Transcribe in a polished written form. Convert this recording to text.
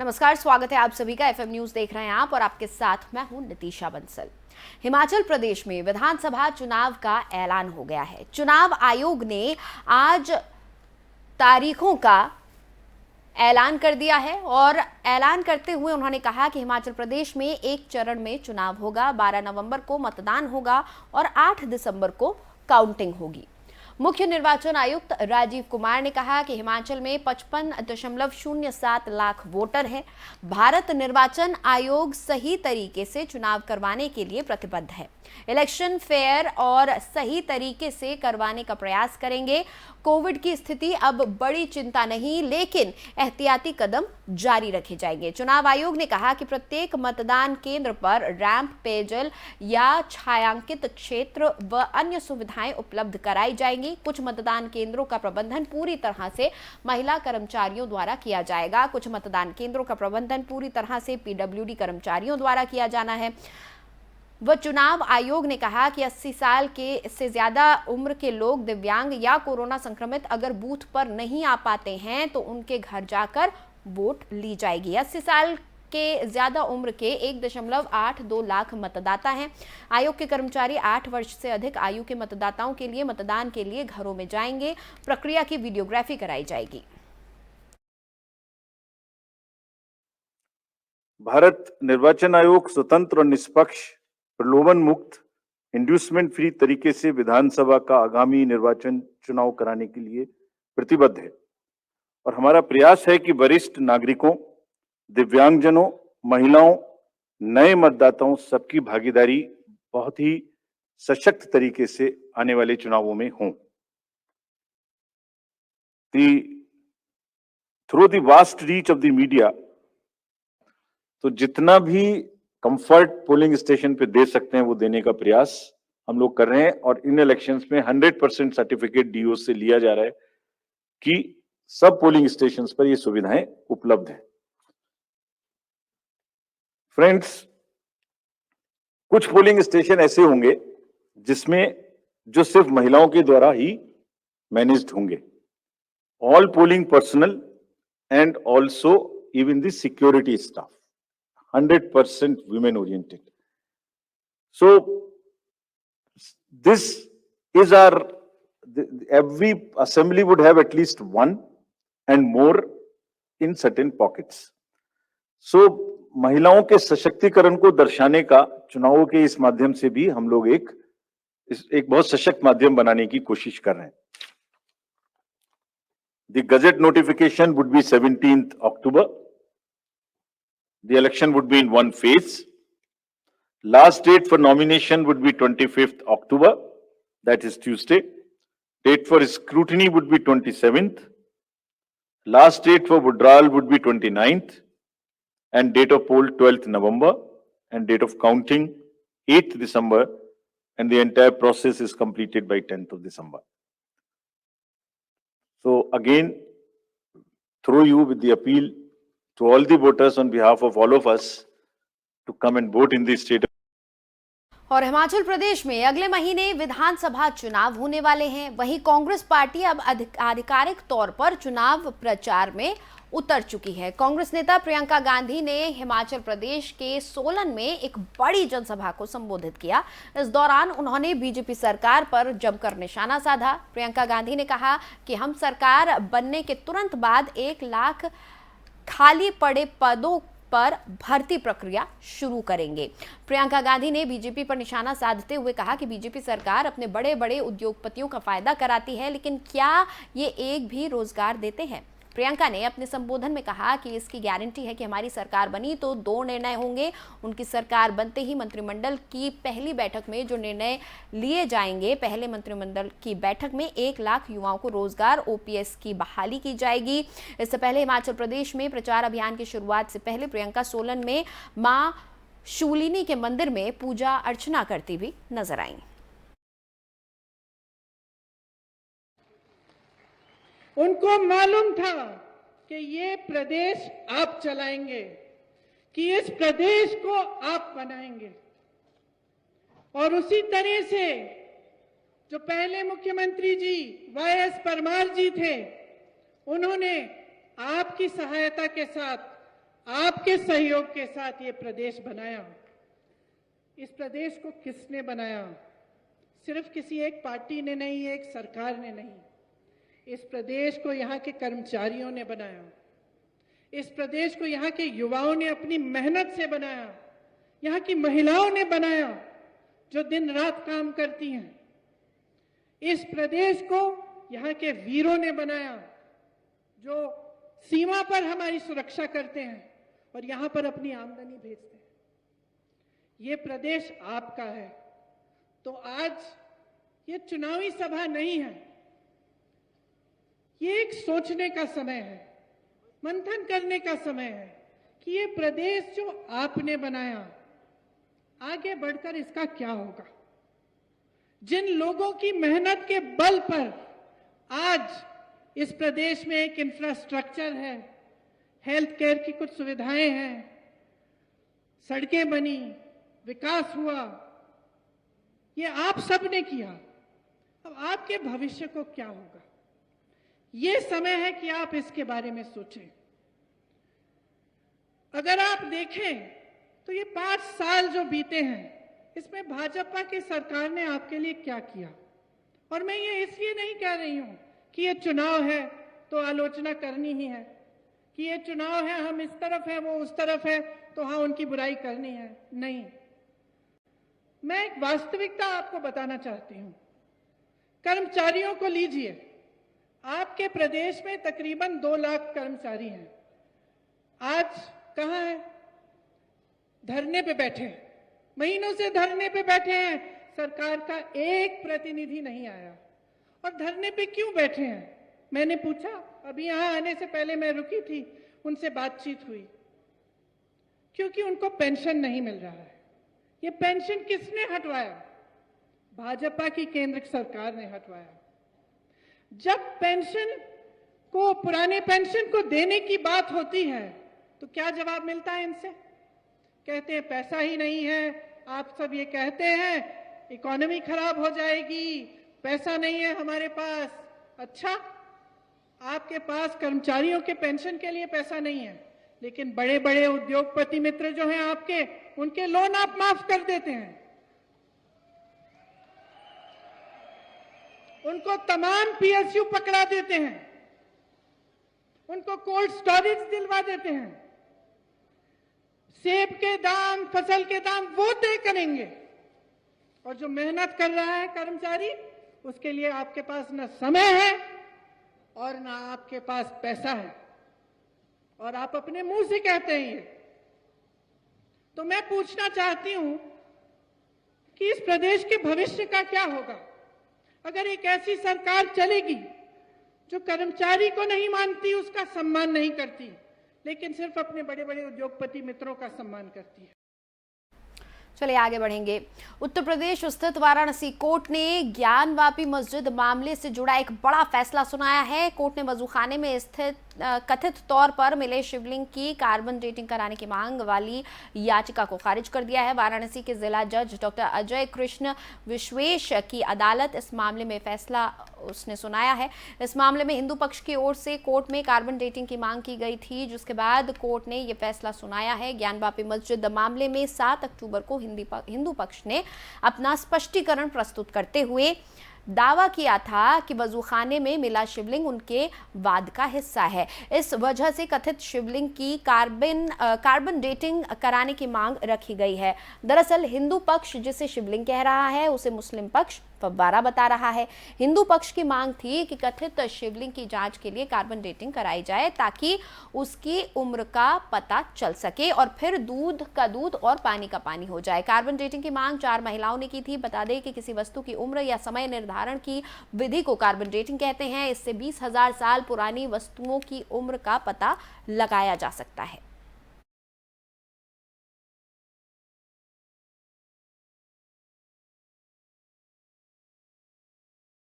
नमस्कार, स्वागत है आप सभी का। एफएम न्यूज देख रहे हैं आप और आपके साथ मैं हूं नितीशा बंसल। हिमाचल प्रदेश में विधानसभा चुनाव का ऐलान हो गया है। चुनाव आयोग ने आज तारीखों का ऐलान कर दिया है और ऐलान करते हुए उन्होंने कहा कि हिमाचल प्रदेश में एक चरण में चुनाव होगा। 12 नवंबर को मतदान होगा और 8 दिसंबर को काउंटिंग होगी। मुख्य निर्वाचन आयुक्त राजीव कुमार ने कहा कि हिमाचल में 55.07 लाख वोटर हैं। भारत निर्वाचन आयोग सही तरीके से चुनाव करवाने के लिए प्रतिबद्ध है। इलेक्शन फेयर और सही तरीके से करवाने का प्रयास करेंगे। कोविड की स्थिति अब बड़ी चिंता नहीं, लेकिन एहतियाती कदम जारी रखे जाएंगे। चुनाव आयोग ने कहा कि प्रत्येक मतदान केंद्र पर रैंप, पेयजल या छायांकित क्षेत्र व अन्य सुविधाएं उपलब्ध कराई जाएंगी। कुछ मतदान केंद्रों का प्रबंधन पूरी तरह से महिला कर्मचारियों द्वारा किया जाएगा। कुछ मतदान केंद्रों का प्रबंधन पूरी तरह से पीडब्ल्यूडी कर्मचारियों द्वारा किया जाना है। वह चुनाव आयोग ने कहा कि 80 साल के से ज्यादा उम्र के लोग, दिव्यांग या कोरोना संक्रमित अगर बूथ पर नहीं आ पाते हैं तो उनके घर जाकर वोट ली जाएगी। 80 साल के ज्यादा उम्र के 1.82 लाख मतदाता हैं। आयोग के कर्मचारी 8 वर्ष से अधिक आयु के मतदाताओं के लिए मतदान के लिए घरों में जाएंगे। प्रक्रिया की वीडियोग्राफी कराई जाएगी। भारत निर्वाचन आयोग स्वतंत्र और निष्पक्ष, प्रलोभन मुक्त, इंड्यूसमेंट फ्री तरीके से विधानसभा का आगामी निर्वाचन चुनाव कराने के लिए प्रतिबद्ध है और हमारा प्रयास है कि वरिष्ठ नागरिकों, दिव्यांगजनों, महिलाओं, नए मतदाताओं सबकी भागीदारी बहुत ही सशक्त तरीके से आने वाले चुनावों में हो। Through the vast reach of the media, तो जितना भी कंफर्ट पोलिंग स्टेशन पे दे सकते हैं वो देने का प्रयास हम लोग कर रहे हैं और इन इलेक्शंस में 100% सर्टिफिकेट डीओ से लिया जा रहा है कि सब पोलिंग स्टेशंस पर ये सुविधाएं उपलब्ध है। फ्रेंड्स, कुछ पोलिंग स्टेशन ऐसे होंगे जिसमें जो सिर्फ महिलाओं के द्वारा ही मैनेज्ड होंगे। All polling personal and also even the security staff 100% women oriented. So this is every assembly would have at least one and more in certain pockets. So महिलाओं के सशक्तिकरण को दर्शाने का चुनावों के इस माध्यम से भी हम लोग एक बहुत सशक्त माध्यम बनाने की कोशिश कर रहे हैं। The gazette notification would be 17th October. The election would be in one phase. Last date for nomination would be 25th October, that is Tuesday. Date for scrutiny would be 27th. Last date for withdrawal would be 29th. And date of poll 12th November. And date of counting 8th December. And the entire process is completed by 10th of December. So again, through you with the appeal to all the voters on behalf of all of us to come and vote in the state. और हिमाचल प्रदेश में अगले महीने विधानसभा चुनाव होने वाले हैं। वहीं Congress party अब आधिकारिक तौर पर चुनाव प्रचार में उतर चुकी है। कांग्रेस नेता प्रियंका गांधी ने हिमाचल प्रदेश के सोलन में एक बड़ी जनसभा को संबोधित किया। इस दौरान उन्होंने बीजेपी सरकार पर जमकर निशाना साधा। प्रियंका गांधी ने कहा कि हम सरकार बनने के तुरंत बाद 1 लाख खाली पड़े पदों पर भर्ती प्रक्रिया शुरू करेंगे। प्रियंका गांधी ने बीजेपी पर निशाना साधते हुए कहा कि बीजेपी सरकार अपने बड़े बड़े उद्योगपतियों का फायदा कराती है, लेकिन क्या ये एक भी रोजगार देते हैं? प्रियंका ने अपने संबोधन में कहा कि इसकी गारंटी है कि हमारी सरकार बनी तो 2 निर्णय होंगे। उनकी सरकार बनते ही मंत्रिमंडल की पहली बैठक में जो निर्णय लिए जाएंगे, पहले मंत्रिमंडल की बैठक में 1 लाख युवाओं को रोजगार, ओपीएस की बहाली की जाएगी। इससे पहले हिमाचल प्रदेश में प्रचार अभियान की शुरुआत से पहले प्रियंका सोलन में मां शूलिनी के मंदिर में पूजा अर्चना करती भी नजर आई। उनको मालूम था कि ये प्रदेश आप चलाएंगे, कि इस प्रदेश को आप बनाएंगे। और उसी तरह से जो पहले मुख्यमंत्री जी वाईएस परमार जी थे, उन्होंने आपकी सहायता के साथ आपके सहयोग के साथ ये प्रदेश बनाया। इस प्रदेश को किसने बनाया? सिर्फ किसी एक पार्टी ने नहीं, एक सरकार ने नहीं। इस प्रदेश को यहाँ के कर्मचारियों ने बनाया। इस प्रदेश को यहाँ के युवाओं ने अपनी मेहनत से बनाया। यहाँ की महिलाओं ने बनाया जो दिन रात काम करती हैं। इस प्रदेश को यहाँ के वीरों ने बनाया जो सीमा पर हमारी सुरक्षा करते हैं और यहाँ पर अपनी आमदनी भेजते हैं। ये प्रदेश आपका है। तो आज ये चुनावी सभा नहीं है, ये एक सोचने का समय है, मंथन करने का समय है कि ये प्रदेश जो आपने बनाया, आगे बढ़कर इसका क्या होगा। जिन लोगों की मेहनत के बल पर आज इस प्रदेश में एक इंफ्रास्ट्रक्चर है, हेल्थ केयर की कुछ सुविधाएं हैं, सड़कें बनी, विकास हुआ, ये आप सब ने किया। अब आपके भविष्य को क्या होगा, ये समय है कि आप इसके बारे में सोचें। अगर आप देखें तो ये 5 साल जो बीते हैं, इसमें भाजपा की सरकार ने आपके लिए क्या किया। और मैं ये इसलिए नहीं कह रही हूं कि ये चुनाव है तो आलोचना करनी ही है, कि ये चुनाव है हम इस तरफ है वो उस तरफ है तो हाँ उनकी बुराई करनी है। नहीं, मैं एक वास्तविकता आपको बताना चाहती हूं। कर्मचारियों को लीजिए, आपके प्रदेश में तकरीबन 2 लाख कर्मचारी हैं। आज कहां है? धरने पे बैठे हैं, महीनों से धरने पे बैठे हैं, सरकार का एक प्रतिनिधि नहीं आया। और धरने पे क्यों बैठे हैं? मैंने पूछा, अभी यहां आने से पहले मैं रुकी थी, उनसे बातचीत हुई। क्योंकि उनको पेंशन नहीं मिल रहा है। ये पेंशन किसने हटवाया? भाजपा की केंद्र सरकार ने हटवाया। जब पेंशन को, पुराने पेंशन को देने की बात होती है तो क्या जवाब मिलता है इनसे? कहते हैं पैसा ही नहीं है। आप सब ये कहते हैं इकोनॉमी खराब हो जाएगी, पैसा नहीं है हमारे पास। अच्छा, आपके पास कर्मचारियों के पेंशन के लिए पैसा नहीं है, लेकिन बड़े बड़े उद्योगपति मित्र जो हैं आपके, उनके लोन आप माफ कर देते हैं। उनको तमाम पीएसयू पकड़ा देते हैं, उनको कोल्ड स्टोरेज दिलवा देते हैं। सेब के दाम, फसल के दाम वो तय करेंगे। और जो मेहनत कर रहा है कर्मचारी, उसके लिए आपके पास न समय है और न आपके पास पैसा है। और आप अपने मुंह से कहते हैं ये। तो मैं पूछना चाहती हूं कि इस प्रदेश के भविष्य का क्या होगा अगर एक ऐसी सरकार चलेगी जो कर्मचारी को नहीं मानती, उसका सम्मान नहीं करती, लेकिन सिर्फ अपने बड़े बड़े उद्योगपति मित्रों का सम्मान करती है। चलिए आगे बढ़ेंगे। उत्तर प्रदेश स्थित वाराणसी कोर्ट ने ज्ञानवापी मस्जिद मामले से जुड़ा एक बड़ा फैसला सुनाया है। कोर्ट ने वजूखाने में स्थित कथित तौर पर मिले शिवलिंग की कार्बन डेटिंग कराने की मांग वाली याचिका को खारिज कर दिया है। वाराणसी के जिला जज डॉक्टर अजय कृष्ण विश्वेश की अदालत इस मामले में फैसला उसने सुनाया है। इस मामले में हिंदू पक्ष की ओर से कोर्ट में कार्बन डेटिंग की मांग की गई थी, जिसके बाद कोर्ट ने यह फैसला सुनाया है। ज्ञानवापी मस्जिद मामले में 7 अक्टूबर को हिंदू पक्ष ने अपना स्पष्टीकरण प्रस्तुत करते हुए दावा किया था कि वजूखाने में मिला शिवलिंग उनके वाद का हिस्सा है। इस वजह से कथित शिवलिंग की कार्बन डेटिंग कराने की मांग रखी गई है। दरअसल हिंदू पक्ष जिसे शिवलिंग कह रहा है, उसे मुस्लिम पक्ष फव्वारा बता रहा है। हिंदू पक्ष की मांग थी कि कथित शिवलिंग की जांच के लिए कार्बन डेटिंग कराई जाए ताकि उसकी उम्र का पता चल सके और फिर दूध का दूध और पानी का पानी हो जाए। कार्बन डेटिंग की मांग 4 महिलाओं ने की थी। बता दें कि किसी वस्तु की उम्र या समय निर्धारण की विधि को कार्बन डेटिंग कहते हैं। इससे 20,000 साल पुरानी वस्तुओं की उम्र का पता लगाया जा सकता है।